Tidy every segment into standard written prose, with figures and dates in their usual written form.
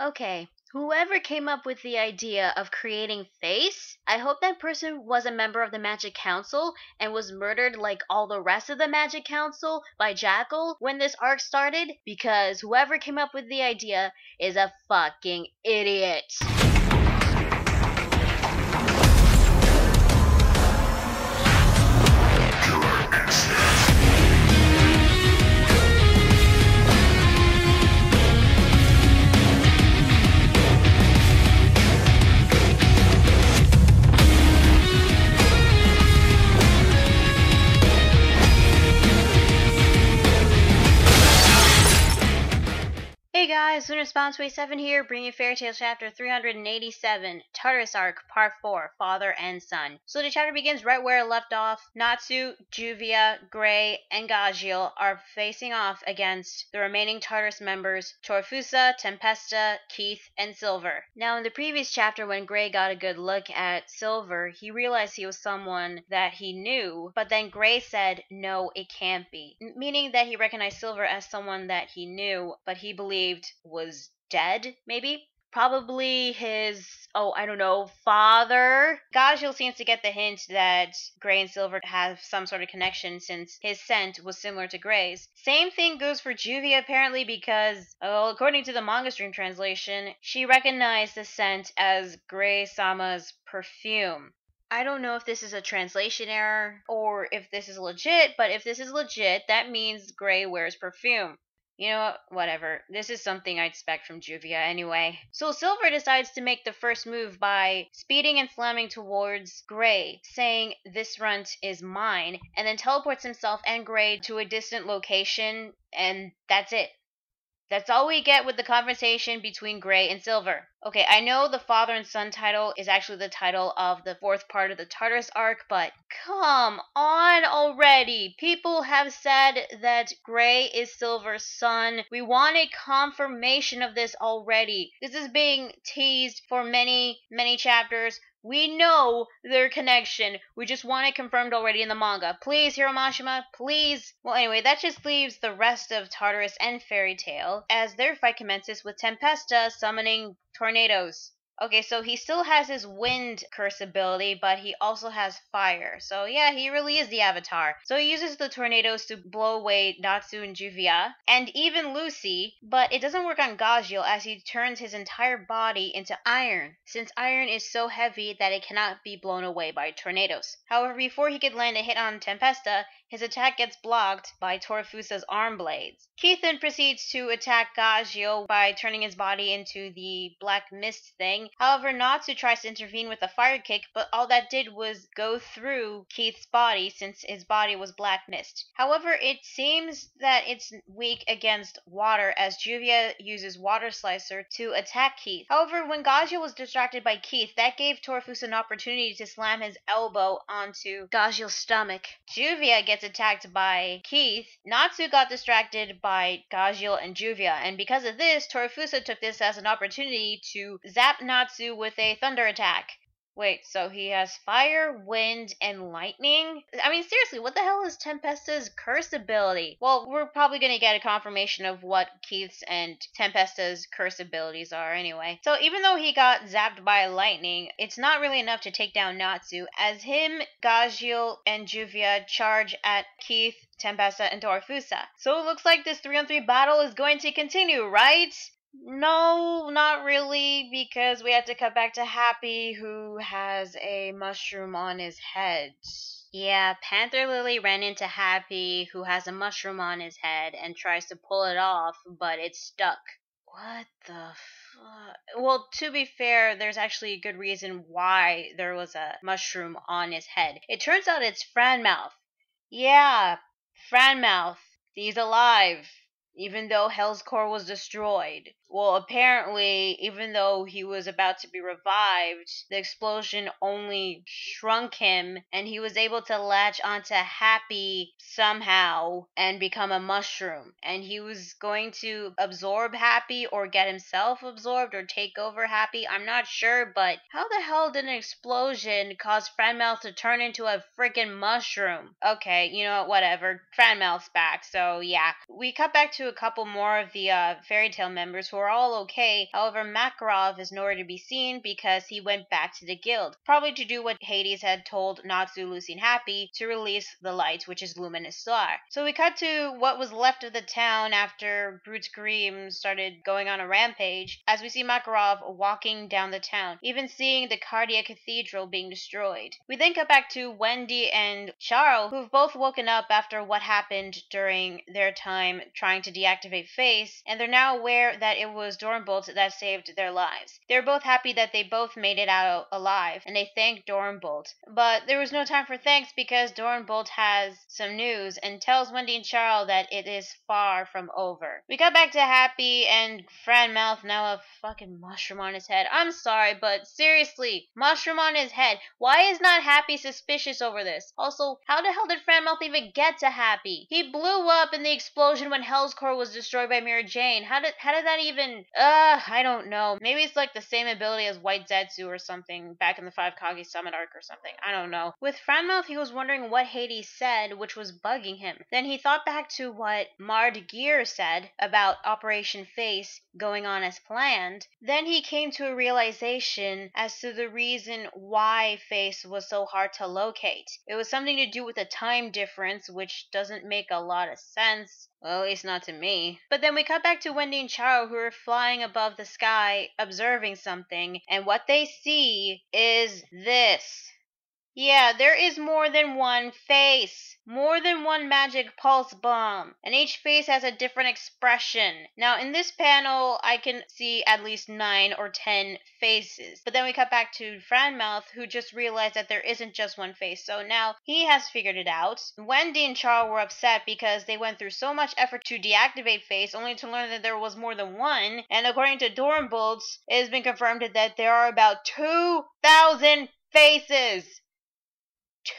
Okay, whoever came up with the idea of creating Face, I hope that person was a member of the Magic Council and was murdered like all the rest of the Magic Council by Jackal when this arc started, because whoever came up with the idea is a fucking idiot. Hey guys, Lunar Spawn 27 here, bringing you Fairy Tail Chapter 387, Tartaros Arc, Part 4, Father and Son. So the chapter begins right where it left off. Natsu, Juvia, Gray, and Gajiel are facing off against the remaining Tartaros members, Torfusa, Tempesta, Keith, and Silver. Now in the previous chapter when Gray got a good look at Silver, he realized he was someone that he knew, but then Gray said, no, it can't be. Meaning that he recognized Silver as someone that he knew, but he believed was dead, maybe? Probably his, father. Gajiel seems to get the hint that Gray and Silver have some sort of connection since his scent was similar to Gray's. Same thing goes for Juvia apparently because, according to the manga stream translation, she recognized the scent as Gray-sama's perfume. I don't know if this is a translation error or if this is legit, but if this is legit, that means Gray wears perfume. You know what? Whatever. This is something I expect from Juvia anyway. So Silver decides to make the first move by speeding and slamming towards Gray, saying, "This runt is mine," and then teleports himself and Gray to a distant location, and that's it. That's all we get with the conversation between Gray and Silver. Okay, I know the father and son title is actually the title of the fourth part of the Tartaros arc, but come on already. People have said that Gray is Silver's son. We wanted confirmation of this already. This is being teased for many, many chapters. We know their connection. We just want it confirmed already in the manga. Please, Hiro Mashima, please. Well, anyway, that just leaves the rest of Tartaros and Fairy Tail as their fight commences with Tempesta summoning tornadoes. Okay, so he still has his wind curse ability, but he also has fire. So yeah, he really is the Avatar. So he uses the tornadoes to blow away Natsu and Juvia, and even Lucy, but it doesn't work on Gajiel as he turns his entire body into iron, since iron is so heavy that it cannot be blown away by tornadoes. However, before he could land a hit on Tempesta, his attack gets blocked by Torfusa's arm blades. Keith then proceeds to attack Gajiel by turning his body into the black mist thing. However, Natsu tries to intervene with a fire kick, but all that did was go through Keith's body since his body was black mist. However, it seems that it's weak against water as Juvia uses Water Slicer to attack Keith. However, when Gajiel was distracted by Keith, that gave Torfusa an opportunity to slam his elbow onto Gajiel's stomach. Juvia gets attacked by Keith. Natsu got distracted by Gajiel and Juvia, and because of this, Torfusa took this as an opportunity to zap Natsu with a thunder attack. Wait, so he has fire, wind, and lightning? I mean, seriously, what the hell is Tempesta's curse ability? Well, we're probably going to get a confirmation of what Keith's and Tempesta's curse abilities are anyway. So even though he got zapped by lightning, it's not really enough to take down Natsu, as him, Gajiel, and Juvia charge at Keith, Tempesta, and Torfusa. So it looks like this 3-on-3 battle is going to continue, right? No, not really, because we had to cut back to Happy, who has a mushroom on his head. Yeah, Panther Lily ran into Happy, who has a mushroom on his head, and tries to pull it off, but it's stuck. What the fuck? Well, to be fair, there's actually a good reason why there was a mushroom on his head. It turns out it's Franmalth. Yeah, Franmalth. He's alive, even though Hell's Core was destroyed. Well, apparently, even though he was about to be revived, the explosion only shrunk him, and he was able to latch onto Happy somehow and become a mushroom. And he was going to absorb Happy or get himself absorbed or take over Happy. I'm not sure, but how the hell did an explosion cause Franmalth to turn into a freaking mushroom? Okay, you know what, whatever. Franmalth's back, so yeah. We cut back to a couple more of the Fairy Tail members who are all okay. However, Makarov is nowhere to be seen because he went back to the guild, probably to do what Hades had told Natsu, Lucy, and Happy, to release the light, which is luminous star. So we cut to what was left of the town after Brute Scream started going on a rampage, as we see Makarov walking down the town, even seeing the Cardia Cathedral being destroyed. We then cut back to Wendy and Charle, who've both woken up after what happened during their time trying to deactivate Face, and they're now aware that it was Doranbolt that saved their lives. They're both happy that they both made it out alive, and they thank Doranbolt. But there was no time for thanks because Doranbolt has some news and tells Wendy and Charle that it is far from over. We got back to Happy and Franmalth, now a fucking mushroom on his head. I'm sorry, but seriously, mushroom on his head. Why is not Happy suspicious over this? Also, how the hell did Franmalth even get to Happy? He blew up in the explosion when Hell's Core was destroyed by Mira Jane. How did that even... I don't know. Maybe it's like the same ability as White Zetsu or something back in the 5 Kage Summit arc or something. I don't know. With Franmalth, he was wondering what Hades said, which was bugging him. Then he thought back to what Marde said about Operation Face going on as planned. Then he came to a realization as to the reason why Face was so hard to locate. It was something to do with a time difference, which doesn't make a lot of sense. Well, at least not to me. But then we cut back to Wendy and Charle, who are flying above the sky, observing something, and what they see is this. Yeah, there is more than one face. More than one magic pulse bomb. And each face has a different expression. Now, in this panel, I can see at least 9 or 10 faces. But then we cut back to Franmalth, who just realized that there isn't just one face. So now he has figured it out. Wendy and Charle were upset because they went through so much effort to deactivate Face, only to learn that there was more than one. And according to Doranbolt, it has been confirmed that there are about 2,000 faces.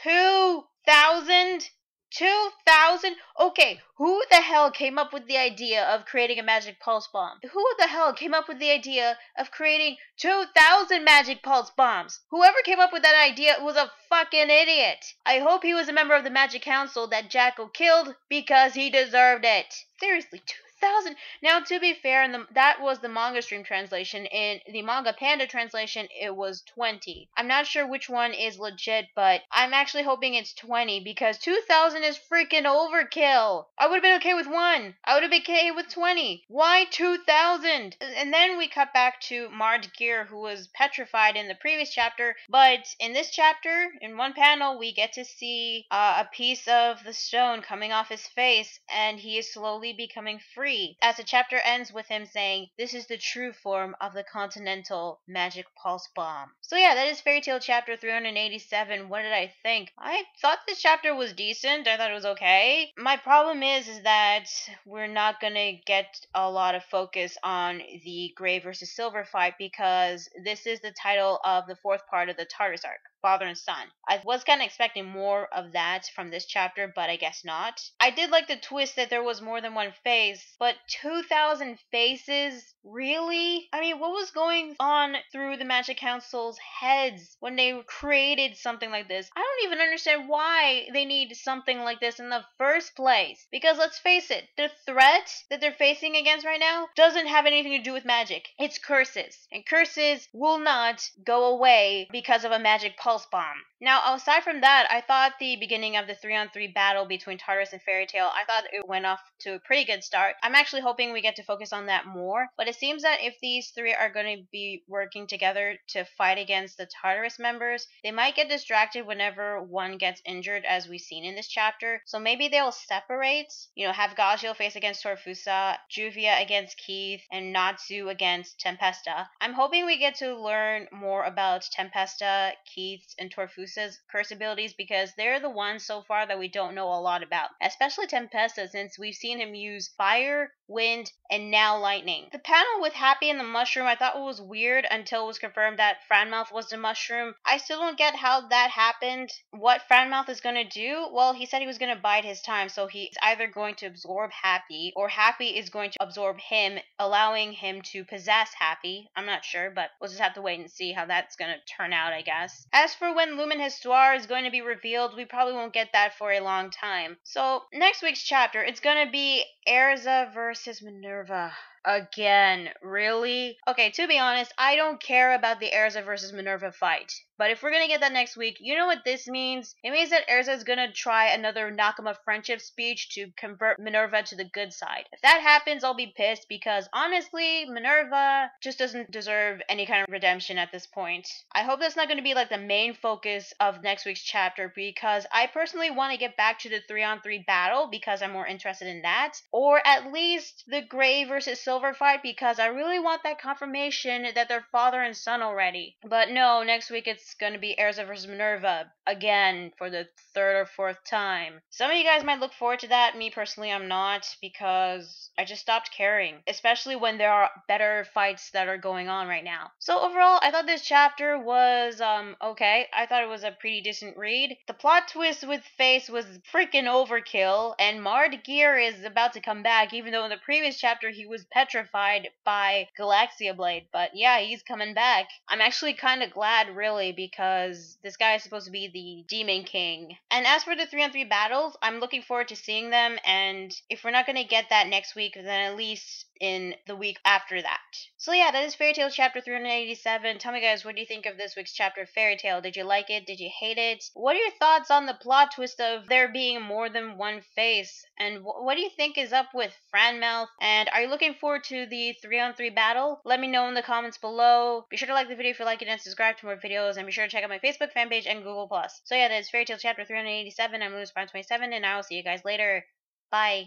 2,000? 2,000? Okay, who the hell came up with the idea of creating a magic pulse bomb? Who the hell came up with the idea of creating 2,000 magic pulse bombs? Whoever came up with that idea was a fucking idiot. I hope he was a member of the Magic Council that Jacko killed because he deserved it. Seriously, 2,000. Now, to be fair, that was the manga stream translation. In the manga panda translation, it was 20. I'm not sure which one is legit, but I'm actually hoping it's 20 because 2,000 is freaking overkill. I would have been okay with 1. I would have been okay with 20. Why 2,000? And then we cut back to Marde, who was petrified in the previous chapter, but in this chapter, in one panel, we get to see a piece of the stone coming off his face, and he is slowly becoming free. As the chapter ends with him saying, "This is the true form of the Continental Magic Pulse Bomb." So yeah, that is Fairy Tail chapter 387. What did I think? I thought this chapter was decent. I thought it was okay. My problem is that we're not gonna get a lot of focus on the Gray versus Silver fight because this is the title of the 4th part of the Tartaros arc. Father and son. I was kind of expecting more of that from this chapter, but I guess not. I did like the twist that there was more than one face, but 2,000 faces? Really? I mean, what was going on through the Magic Council's heads when they created something like this? I don't even understand why they need something like this in the first place. Because let's face it, the threat that they're facing against right now doesn't have anything to do with magic. It's curses. And curses will not go away because of a magic pulse bomb. Now, aside from that, I thought the beginning of the 3-on-3 battle between Tartaros and Fairy Tail, I thought it went off to a pretty good start. I'm actually hoping we get to focus on that more, but it seems that if these 3 are going to be working together to fight against the Tartaros members, they might get distracted whenever one gets injured, as we've seen in this chapter. So maybe they'll separate, have Gagio face against Torfusa, Juvia against Keith, and Natsu against Tempesta. I'm hoping we get to learn more about Tempesta, Keith, and Torfusa's curse abilities because they're the ones so far that we don't know a lot about, especially Tempesta, since we've seen him use fire, wind, and now lightning. The panel with Happy and the mushroom I thought was weird until it was confirmed that Franmalth was the mushroom. I still don't get how that happened. What Franmalth is going to do? Well, he said he was going to bide his time, so he's either going to absorb Happy or Happy is going to absorb him, allowing him to possess Happy. I'm not sure, but we'll just have to wait and see how that's going to turn out, I guess. As for when Lumen Histoire is going to be revealed, we probably won't get that for a long time. So, next week's chapter, it's going to be Erza versus Minerva. Again, really? Okay, to be honest, I don't care about the Erza versus Minerva fight. But if we're gonna get that next week, you know what this means? It means that Erza is gonna try another Nakama friendship speech to convert Minerva to the good side. If that happens, I'll be pissed because honestly, Minerva just doesn't deserve any kind of redemption at this point. I hope that's not gonna be like the main focus of next week's chapter because I personally want to get back to the 3-on-3 battle because I'm more interested in that. Or at least the Gray versus Silver fight because I really want that confirmation that they're father and son already. But no, next week it's going to be Erza versus Minerva again for the third or fourth time. Some of you guys might look forward to that. Me personally, I'm not because I just stopped caring, especially when there are better fights that are going on right now. So overall, I thought this chapter was okay. I thought it was a pretty decent read. The plot twist with Face was freaking overkill, and Marde Gear is about to come back, even though in the previous chapter he was petrified by Galaxia Blade. But yeah, he's coming back. I'm actually kind of glad, really, because this guy is supposed to be the Demon King. And as for the 3-on-3 battles, I'm looking forward to seeing them, and if we're not going to get that next week, then at least in the week after that. So yeah, that is Fairy Tail chapter 387. Tell me guys, what do you think of this week's chapter of Fairy Tail? Did you like it? Did you hate it? What are your thoughts on the plot twist of there being more than one face? And what do you think is up with Franmalth? And are you looking forward to the 3-on-3 battle? Let me know in the comments below. Be sure to like the video if you like it and subscribe to more videos. And be sure to check out my Facebook fan page and Google+. So yeah, that is Fairy Tail chapter 387. I'm Lunas Prime 27 and I will see you guys later. Bye.